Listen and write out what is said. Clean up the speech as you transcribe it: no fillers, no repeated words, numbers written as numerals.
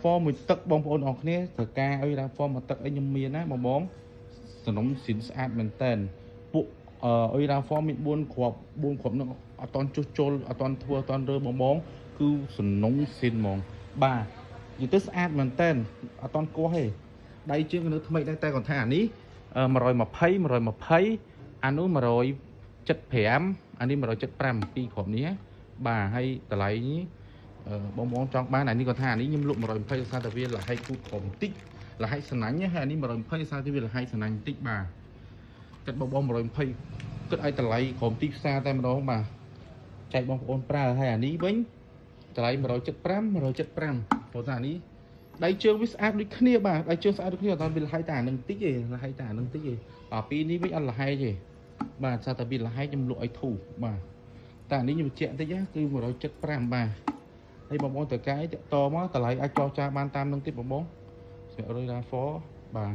form មួយទឹកបងប្អូនអរគ្នាត្រូវការឲ្យ form មួយទឹកអីខ្ញុំមានណាបងសំណុំស៊ីនស្អាតមែនតើពួកអុយ form មាន4គ្រាប់នោះអត់តន់ចុះចូលអត់តន់ធ្វើអត់តន់រើបងគឺសំណុំស៊ីនហ្មងបាទនិយាយទៅស្អាតមែនតើអត់តន់គោះទេដៃជើងនៅថ្មីដែរតែគាត់ថាអានេះ120អានោះ175អានេះ175ពីរគ្រាប់នេះបាទហើយតម្លៃនេះបងចង់បានអានេះគាត់ថាអានេះខ្ញុំលក់120ដោយសារតែវាលហៃគូតក្រុមបន្តិចលហៃស្នាញ់ហើយអានេះ120ដោយសារតែវាលហៃស្នាញ់បន្តិចបាទគិតបង120គិតឲ្យតម្លៃក្រុមទីផ្សារតែម្ដងបាទចែកបងប្អូនប្រើហើយអានេះវិញតម្លៃ175ព្រោះថានេះដៃជើងវាស្អាតដូចគ្នាបាទដៃជើងស្អាតដូចគ្នាអត់ដល់វាលហៃតែអានឹងតិចទេលហៃតែអានឹងតិចទេបាទពីនេះវិញអត់លហៃទេបាទសារតែវាលហៃខ្ញុំលក់ឲ្យធូរបាទតែអានេះខ្ញុំបញ្ជាក់តិចគឺ175បាទហើយបងប្អូនតើកាយតមកតម្លៃអាចចរចាបានតាមនឹងទៀតបងស្មាក់រុយឡាហ្វបាទ